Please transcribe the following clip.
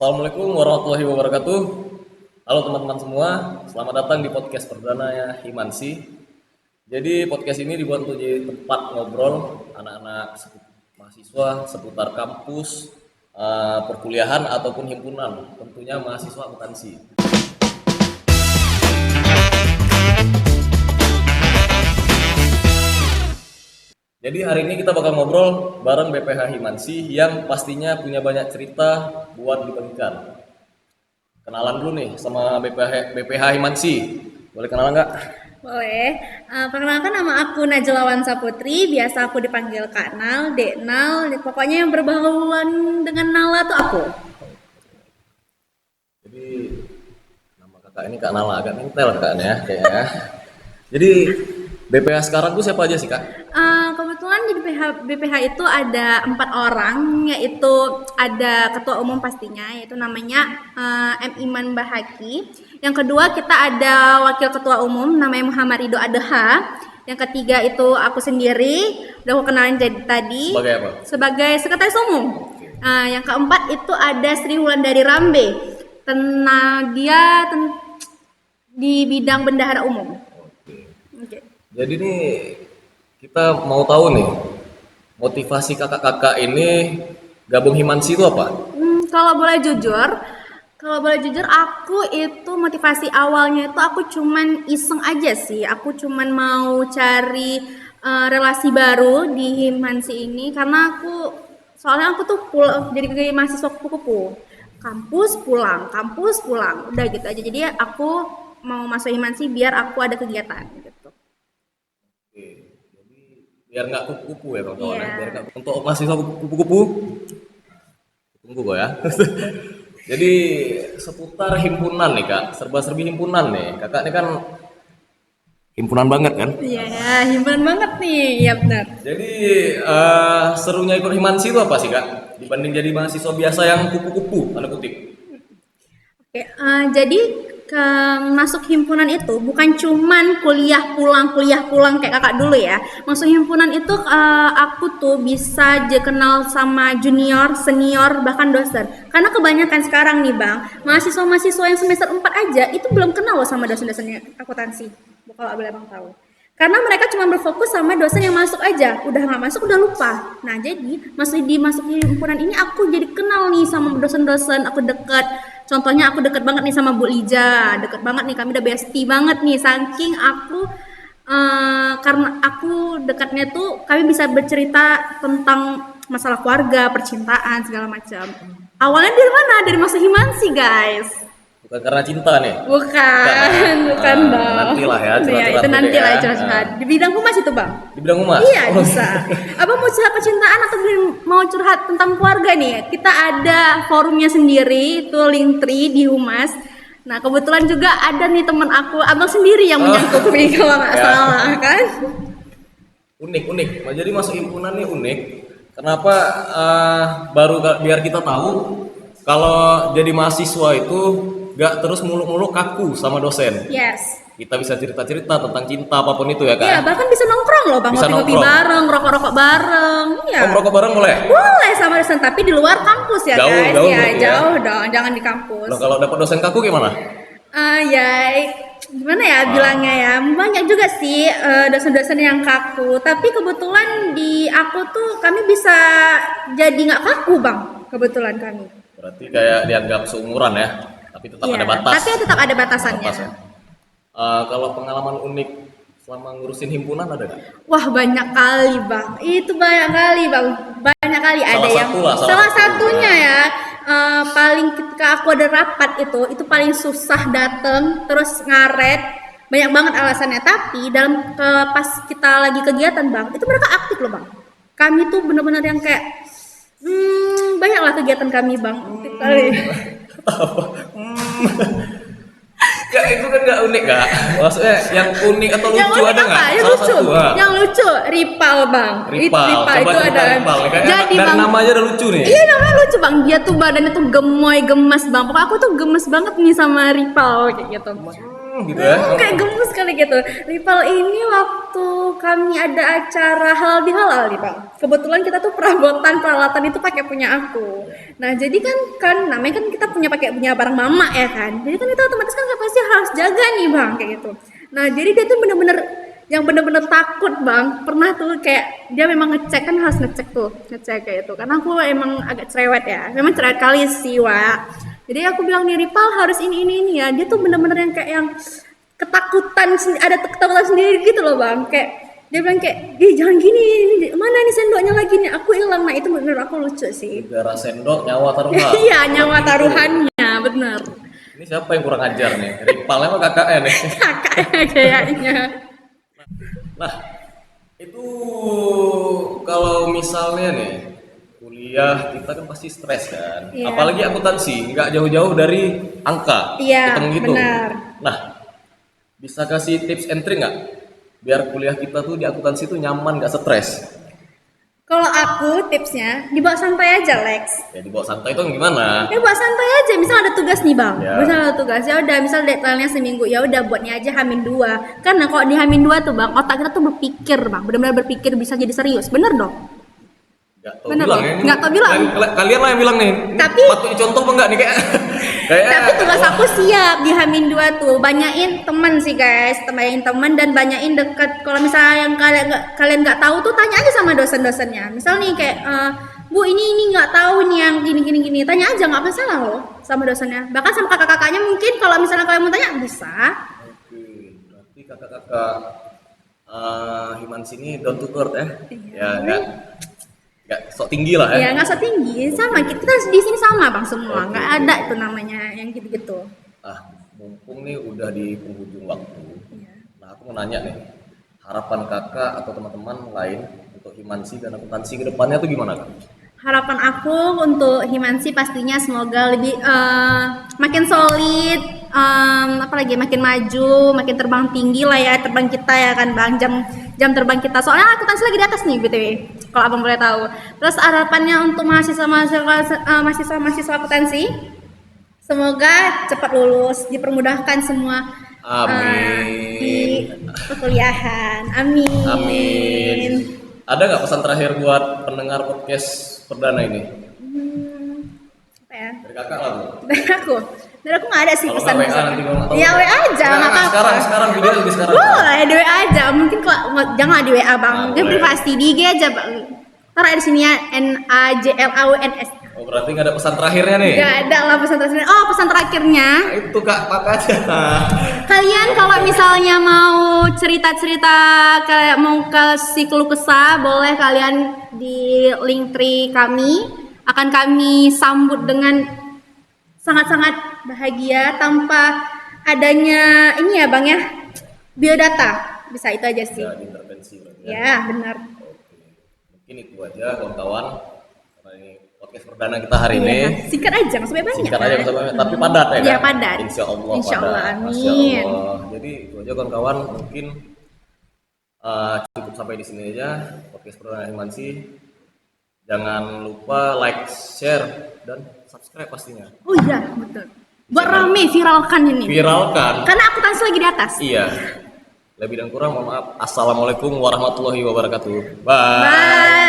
Assalamualaikum warahmatullahi wabarakatuh. Halo teman-teman semua, selamat datang di podcast perdana ya Himansi. Jadi podcast ini dibuat untuk jadi tempat ngobrol anak-anak mahasiswa seputar kampus, perkuliahan ataupun himpunan, tentunya mahasiswa akuntansi. Jadi hari ini kita bakal ngobrol bareng BPH Himansi yang pastinya punya banyak cerita buat dibagikan. Kenalan dulu nih sama BPH Himansi. Boleh kenalan nggak? Boleh. Perkenalkan, nama aku Najla Wansa Putri, biasa aku dipanggil Kak Nal, Dek Nal, pokoknya yang berbauan dengan Nala tuh aku. Jadi nama kakak ini Kak Nala, agak nempel kakaknya ya kayaknya. Jadi BPH sekarang tuh siapa aja sih Kak? Kebetulan di BPH itu ada 4 orang, yaitu ada ketua umum pastinya, yaitu namanya M. Iman Bahaki. Yang kedua kita ada wakil ketua umum namanya Muhammad Ridho Adeha. Yang ketiga itu aku sendiri, udah aku kenalin tadi. Sebagai apa? Sebagai sekretaris umum. Yang keempat itu ada Sri Wulandari Rambe. Dia di bidang bendahara umum. Oke. Jadi nih kita mau tahu nih motivasi kakak-kakak ini gabung Himansi itu apa? Kalau boleh jujur, aku itu motivasi awalnya itu aku cuman iseng aja sih. Aku cuman mau cari relasi baru di Himansi ini karena soalnya aku tuh jadi mahasiswa kupu-kupu. Kampus pulang, udah gitu aja. Jadi aku mau masuk Himansi biar aku ada kegiatan gitu. Oke, jadi biar nggak kupu-kupu ya kawan-kawan ya. Iya. Biar nggak untuk mahasiswa kupu-kupu, tunggu kok ya. Jadi seputar himpunan nih kak, serba-serbi himpunan nih. Kakak ini kan himpunan banget kan? Iya, himpunan banget nih, ya benar. Jadi serunya ikut Himansi itu apa sih kak? Dibanding jadi mahasiswa biasa yang kupu-kupu, tanda kutip. Oke, jadi masuk himpunan itu bukan cuman kuliah pulang kayak kakak dulu ya. Masuk himpunan itu aku tuh bisa kenal sama junior, senior, bahkan dosen. Karena kebanyakan sekarang nih bang, mahasiswa-mahasiswa yang semester 4 aja itu belum kenal loh sama dosen-dosennya akuntansi. Kalau boleh bang tahu. Karena mereka cuma berfokus sama dosen yang masuk aja, udah nggak masuk udah lupa. Nah jadi masuk di himpunan ini aku jadi kenal nih sama dosen-dosen, aku deket. Contohnya aku deket banget nih sama Bu Lija, deket banget nih, kami udah bestie banget nih. Saking aku karena aku dekatnya tuh kami bisa bercerita tentang masalah keluarga, percintaan segala macam. Awalnya dari mana? Dari masuk Himansi guys. Bukan karena cinta nih? Bukan dong. Nantilah ya, curhat-curhat Itu nanti lah ya. curhat. Di bidang humas itu bang. Di bidang humas? Iya bisa. Apa mau curhat percintaan atau mau curhat tentang keluarga nih? Kita ada forumnya sendiri, itu Linktree di humas. Nah kebetulan juga ada nih teman aku, abang sendiri yang menyangkuti kalau nggak salah kan? Unik. Nah, jadi masuk himpunan nih unik. Kenapa? Biar kita tahu kalau jadi mahasiswa itu gak terus muluk-muluk kaku sama dosen. Yes. Kita bisa cerita-cerita tentang cinta apapun itu ya kak. Iya bahkan bisa nongkrong loh bang, Bisa ngopi-ngopi nongkrong. bareng, rokok-rokok bareng. Iya. Merokok bareng boleh? Boleh sama dosen tapi di luar kampus ya Jauh, guys. jauh Ya berarti ya. jauh dong, jangan di kampus. Loh, kalau dapat dosen kaku gimana? Ya gimana ya bilangnya ya, banyak juga sih dosen-dosen yang kaku, tapi kebetulan di aku tuh kami bisa jadi nggak kaku bang, kebetulan kami. Berarti kayak dianggap seumuran ya, tapi tetap Iya, ada batas. tapi tetap ada batasannya. Batasnya. Kalau pengalaman unik selama ngurusin himpunan ada nggak? Wah banyak kali bang, itu banyak kali bang, banyak kali. Ada Salah yang satu lah, salah salah satu. satunya ya, paling ketika aku ada rapat itu paling susah dateng, terus ngaret, banyak banget alasannya. Tapi pas kita lagi kegiatan bang, itu mereka aktif loh bang. Kami tuh bener-bener yang kayak banyaklah kegiatan kami bang. Aktif kali. Ya itu kan nggak unik kak. Maksudnya yang unik atau Yang lucu unik ada nggak? apa? Yang Salah lucu. satu, ha? Yang lucu Ripal bang. Ripal. Coba itu cerita ada. Ripal. Kayaknya Jadi dari bang, namanya udah lucu nih. iya namanya lucu bang. Dia tuh badannya tuh gemoy gemes bang. Pokoknya aku tuh gemes banget nih sama Ripal kayak gitu. gitu ya. Kayak gemes sekali gitu. Ripal ini waktu kami ada acara halal bihalal nih bang. Kebetulan kita tuh perabotan peralatan itu pakai punya aku. Nah jadi kan namanya kan kita punya barang mama ya kan. Jadi kan kita otomatis kan pasti harus jaga nih bang kayak gitu. Nah jadi dia tuh bener-bener takut bang. Pernah tuh kayak dia memang ngecek kan harus ngecek kayak itu. Karena aku emang agak cerewet ya. Memang cerewet kali sih Wak. Jadi aku bilang nih Ripal harus ini ya. Dia tuh bener-bener yang kayak yang ketakutan, ada ketakutan sendiri gitu loh bang. Kayak dia bilang kayak, jangan gini, mana nih sendoknya lagi nih, aku hilang. Nah itu bener aku lucu sih. Gara sendok nyawa taruhan. Iya nyawa taruhannya bener. Ini siapa yang kurang ajar nih? Ripalnya apa kakaknya nih? Kakaknya kayaknya. Nah itu kalau misalnya nih kuliah kita kan pasti stres kan, Iya. apalagi akuntansi nggak jauh-jauh dari angka, Iya, hitung-hitung. benar. Nah, bisa kasih tips and trick nggak biar kuliah kita tuh di akuntansi tuh nyaman nggak stres? Kalau aku tipsnya dibawa santai aja Lex. Ya dibawa santai itu gimana? Bawa santai aja, misal ada tugas nih bang, Ya. misal ada tugas ya udah, misal deadline-nya seminggu ya udah buatnya aja H-2. Karena kalau di H-2 tuh bang, otak kita tuh berpikir bang, benar-benar berpikir bisa jadi serius, bener dong? Nggak tahu Bener bilang nih, ya. nggak tahu bilang. Kalian lah yang bilang nih. Tapi- patut dicontoh apa enggak nih kayak? kayak Tapi tugas aku siap di H-2 tuh, banyain teman sih guys, banyain teman dan banyain deket. Kalau misalnya yang kalian nggak tahu tuh tanya aja sama dosen-dosennya. Misal nih kayak Bu ini nggak tahu nih yang gini, tanya aja nggak masalah loh sama dosennya. Bahkan sama kakak-kakaknya mungkin kalau misalnya kalian mau tanya bisa. Oke, berarti kakak-kakak Himan sini down to earth ya? Ya nggak sok tinggi lah ya? Ya nggak setinggi, sama kita di sini sama bang semua, nggak ada itu namanya yang gitu-gitu. Mumpung nih udah di penghujung waktu. Iya. Nah aku mau nanya nih, harapan kakak atau teman-teman lain untuk Himansi dan akuntansi ke depannya tuh gimana kak? Harapan aku untuk Himansi pastinya semoga lebih makin solid, apalagi makin maju, makin terbang tinggi lah ya, terbang kita ya kan bang, jam terbang kita. Soalnya akuntansi lagi di atas nih btw, kalau abang boleh tahu. Terus harapannya untuk mahasiswa akuntansi, semoga cepat lulus, dipermudahkan semua di Amin. perkuliahan. Amin. Amin. Ada nggak pesan terakhir buat pendengar podcast perdana ini? Apa ya? Dari kakak lah bu. Dari aku nggak ada sih Kalau pesan. nggak WA nanti kalau nggak tahu. Ya WA aja, nggak apa-apa. Sekarang video lagi sekarang. Boleh di WA aja. Mungkin kalau jangan di WA bang, dia boleh. privasi di IG aja bang. Ntar ada di sini ya NAJLAWNS. Oh berarti nggak ada pesan terakhirnya nih? Gak ada lah pesan terakhirnya. Oh pesan terakhirnya. Itu kak aja. Kalian kalau misalnya mau cerita-cerita kayak mau kasih keluh kesah, boleh kalian di link tree kami. Akan kami sambut dengan sangat-sangat bahagia tanpa adanya ini ya bang ya, biodata. Bisa itu aja sih. Ya intervensi berarti ya. Ya benar. Oke. Mungkin itu aja kawan-kawan. Karena ini podcast perdana kita hari ini. Iya, singkat aja, nggak sampai banyak. Singkat aja kan? sampai tapi padat ya kan? Iya, padat. Insya Allah Insya Allah, padat. Masya amin. Allah. Jadi itu aja kawan-kawan, mungkin cukup sampai di sini aja podcast perdana Himansi. Jangan lupa like, share, dan subscribe pastinya. Oh iya betul. Buat rame viralkan ini. Viralkan. Karena akuntansi lagi di atas. Iya. Lebih dan kurang mohon maaf. Assalamualaikum warahmatullahi wabarakatuh. Bye. Bye.